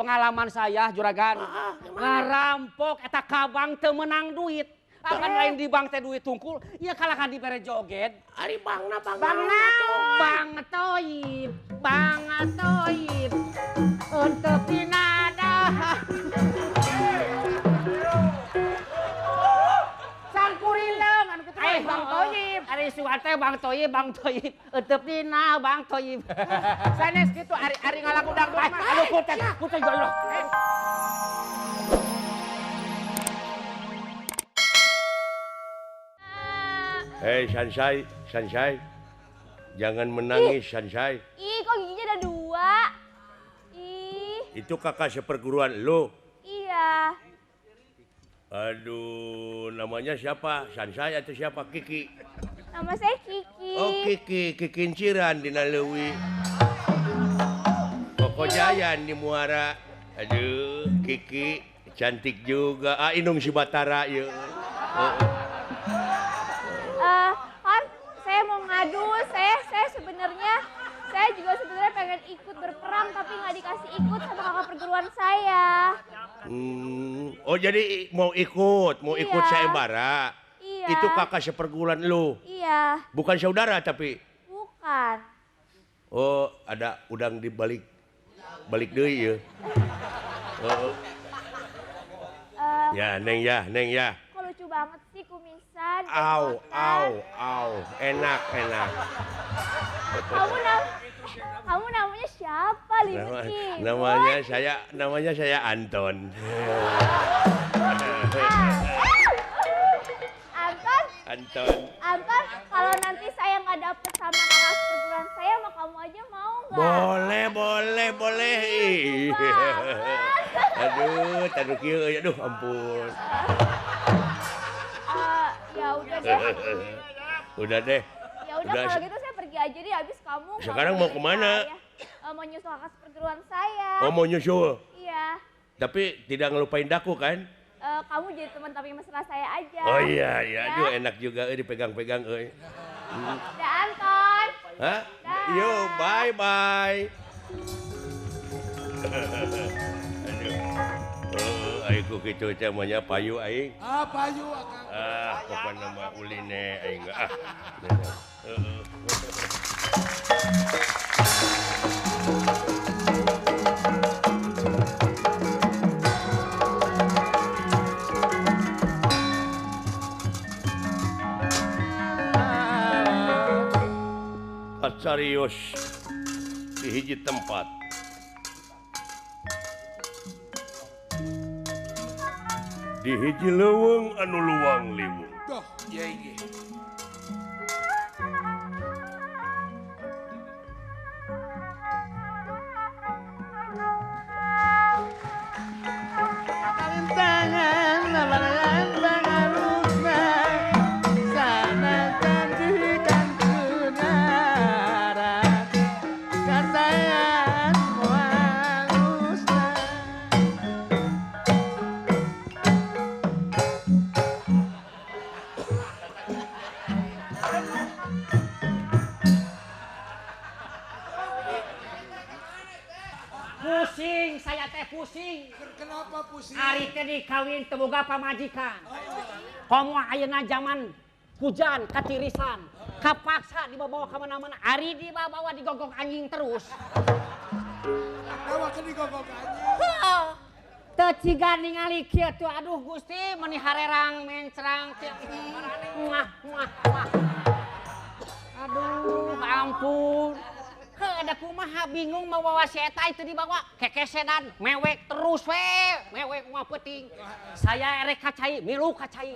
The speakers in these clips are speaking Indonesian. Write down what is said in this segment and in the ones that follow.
pengalaman saya juragan ngarampok eta kabang teu menang duit. Akan lain di bank teh duit tungkul, ieu kalahkan di pere joget. Ari bangna Bang Toyib, Bang Toyib. Untuk pinada. Sang kurileng anu kitu Bang Toyib. Ari suwate Bang Toyib. Untuk dina Bang Toyib. Sanes kitu ari ngalaku dangdut mah. Aduh putek jodoh. Hei Sansai, jangan menangis Sansai. Ih, kok giginya ada 2? Ih. Itu kakak seperguruan lo. Iya. Aduh, namanya siapa? Sansai atau siapa? Kiki. Nama saya Kiki. Oh Kiki Kinciran di Nalewi. Koko Jayan di Muara. Aduh, Kiki cantik juga. Inung si Batara ya. Kan saya mau ngadu, saya sebenarnya pengen ikut berperang tapi nggak dikasih ikut sama kakak perguruan saya. Oh jadi mau ikut Iya. sayembara. Iya. Itu kakak seperguruan lu. Iya. Bukan saudara tapi. Bukan. Oh ada udang di balik deui ya. Oh. Ya Neng ya. Kok lucu banget sih kumisan. Au. Enak. Kamu namanya siapa, Limki? Namanya saya Anton. Anton, kalau nanti saya nggak dapet sama kakak perguruan saya, sama kamu aja mau nggak? Boleh. Aduh kieu, aduh ampun. Ya udah deh. Udah deh. Ya udah kalau gitu saya pergi aja deh, habis kamu. Sekarang mau kemana? Mau nyusul kakak perguruan saya. Oh mau nyusul? Iya. Tapi tidak ngelupain daku kan? Kamu jadi teman tapi mesra saya aja. Oh iya, aduh enak juga dipegang-pegang Dah Anton. Hah? Dah. Yo, bye. Aduh. Aing kitu teh mah payu aing. Payu akang. Pokoknya nama uline aing enggak. Carios di hiji tempat. Di hiji leuweung anu luang liwung. Doh, iya ieu. Pusing. Kenapa pusing? Ari teh dikawin teu boga pamajikan. Komo ayeuna zaman hujan katirisan, kapaksa dibawa ka mana-mana. Ari dibawa digogok anjing terus. Nawa ke digogok anjing. Teu ciga ningali kieu tuh, aduh Gusti meuni harerang mencrang kieu. Muah. Aduh, ampun. Ada kumaha bingung mau bawa si eta itu dibawa kekesedan mewek terus mewek mah penting. Saya erek kacai milu kacai.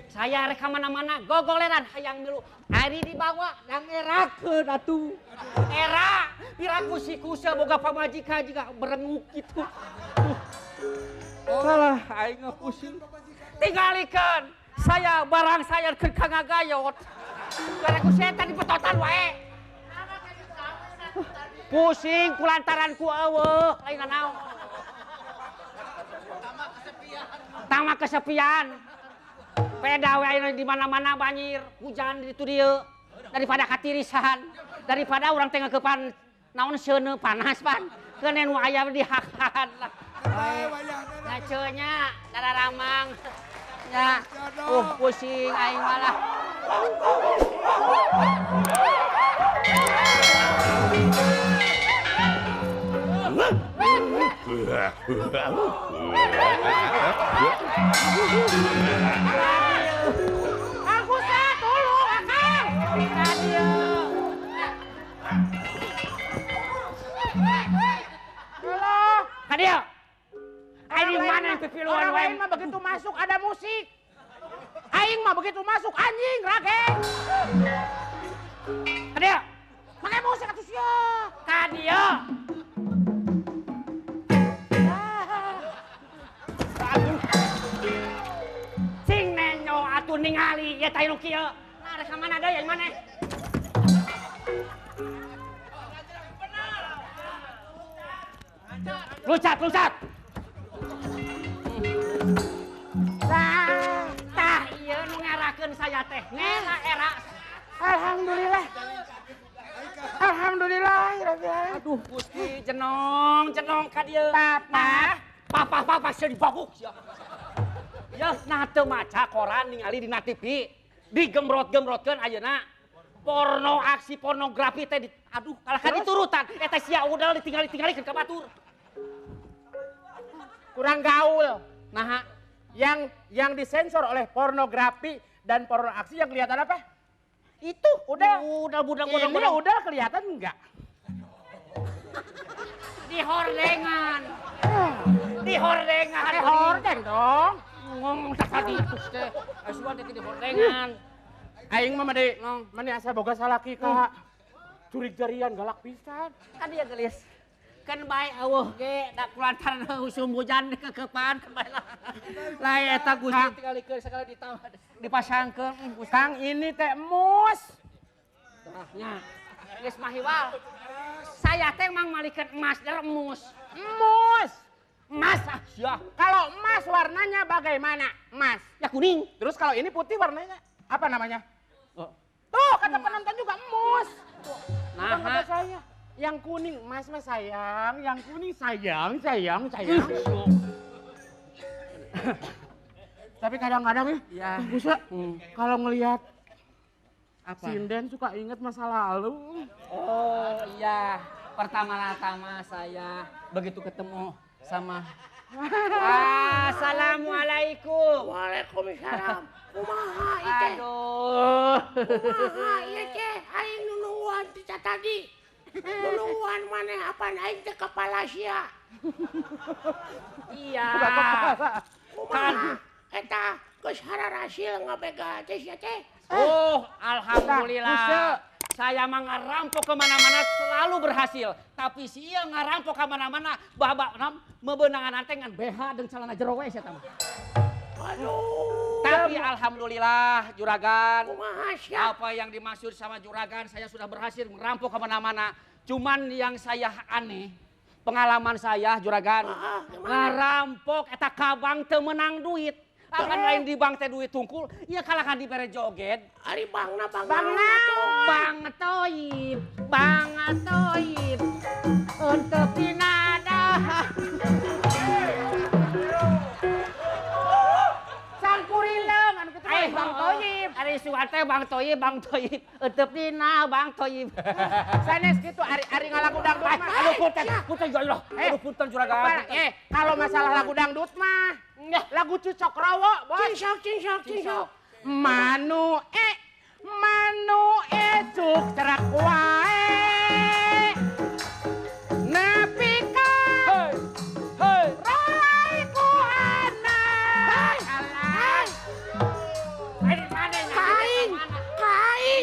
Saya erek mana-mana gogoleran hayang milu. Ari dibawa dan erakeun atuh. Era piraku si kusa boga pamajikan juga berenguk gitu. Salah aing pusing. Tingalikeun saya barang saya keur kagagayot. Gara ku setan dipetotan wae. Pusing kulantaran ku eueuh lain naon. Tama kesepian. Peda we ayeuna di mana-mana banjir, hujan di ditu dieu. Daripada katirisan, daripada urang teh ngeukepan naon seuneu panas pan. Kene nu aya di hakan lah. Bae wayahna. Ngaceunya dararamang. Ya. Pusing aing malah. Aku tolong Akang. Radio. Halo. Kadia. Aing mana yang pipiluan Orang wae? lain mah begitu masuk ada musik. Aing mah begitu masuk anjing rageng. Kadia. Pakai musik atuh sia. Kadia. Sing nenyo atuh ningali ya teh nu kieu. Nah, rek mana deui yang mana? Lucat. Tah ieu nu ngarakeun saya teh. Ngera era. Alhamdulillah. Alhamdulillah. Aduh, Gusti cenong ka dieu. Papa seueur dibaguk sia. Ya, nah teu maca koran ningali dina TV. Digemrot-gemrotkeun ayeuna. Aksi pornografi teh aduh kalahkan diturutan. Eta sia udal ditinggali-tinggalikeun ka batur. Kurang gaul. Nah, Yang disensor oleh pornografi dan porno aksi yang kelihatan apa? Itu udah budang-budang. Ini udah kelihatan enggak? Di hordengan. Ada horden dong. Ngomong tadi itu teh. Asuhan teh di hordengan. Aing mah mani asa boga salaki ka. Curig jarian galak pisan. Kan dia gelis. Kan bae eueuh ge da kulantaran usum hujan kekepan kan bae lah. Lain eta Gusti tingalikeun sakala dipasangkeun Kang ini teh emus. nya. Geus mahiwal. Saya teh mang malikeun emas emus. Emas ah sia. Kalau emas warnanya bagaimana? Emas. Ya kuning. Terus kalau ini putih warnanya apa namanya? Tuh kata penonton juga emus. Bukan kata saya. Yang kuning emas mah sayang, yang kuning sayang. Tapi kadang-kadang ya bisa kalau ngelihat apa? sinden suka inget masa lalu. Oh iya, pertama-tama saya begitu ketemu sama Assalamualaikum. Waalaikumsalam. Kumaha ieu teh? Aduh. Kumaha ieu teh? Aing nungguan ti tadi. Nungguan maneh apaan aing teh kepala sia. Iya. Kan eta geus hararasil ngabega teh sia teh. Oh, alhamdulillah. Saya mah ngarampok kemana-mana selalu berhasil. Tapi si ieu ngarampok kemana-mana babak mebeunangan teh ngan BH dan celana jero we sia teh. Aduh. Tapi alhamdulillah Juragan. Kumaha sia? Apa yang dimaksud sama Juragan saya sudah berhasil merampok kemana-mana. Cuman yang saya aneh, pengalaman saya Juragan. Ngarampok eta kabang teu menang duit. Akan lain di bank teh duit tungkul, ieu kalahkan di bere joget. Ari bangna. Bang toib. Untuk pinada. Sangkurileung anu kitu mah Bang Toyib. Ari sugan teh Bang Toyib. Untuk pina Bang Toyib. Sanes kitu ari ngalagu dangdut mah. Aduh punten joilah. Aduh punten Juragan. Kalau masalah lagu dangdut mah lagu Cucok Rawo, bos. Cinsok. Manu cuk cerak wae. Nepi ka rai ku anak. Kain.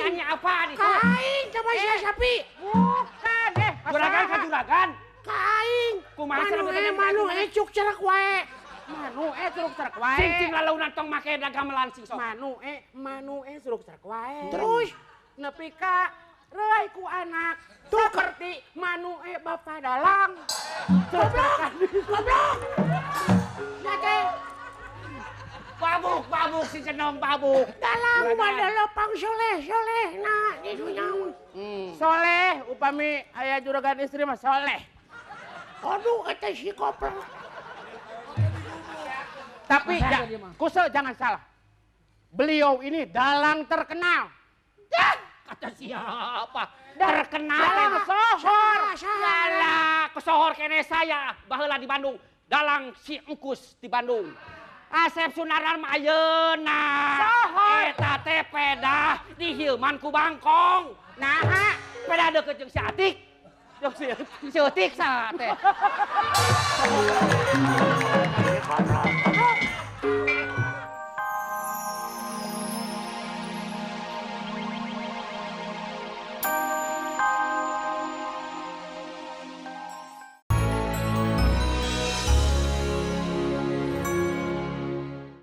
Nyanyi apa nih? Kain coba sia sapi. Bukan Juragan ka Juragan. Kain. Kumaha cenah Manu cuk cerak wae. Curug cerak wae. Cing lalaunan tong make dagang melansing sok. Manu curug cerak wae. Terus nepi ka reuy ku anak. Seperti Manu Bapak Dalang. Goblok. Ya teh. Babuk si cenong babuk. Dalang adalah pang soleh nah di dunia. Soleh upami aya juragan istri mah soleh. Aduh, eta si koplang. Tapi ya, Kusel jangan salah. Beliau ini dalang terkenal. Dah, kata siapa? Terkenal. Dalang sohor. Yalah, kesohor kene saya. Baheula di Bandung. Dalang si Engkus di Bandung. Asep Sunaran mah ayeuna. Sohor. Eta teh peda di Hilman ku Bangkong. Nah, peda deukeut jeung si Atik. Jeung si Atik sa teh.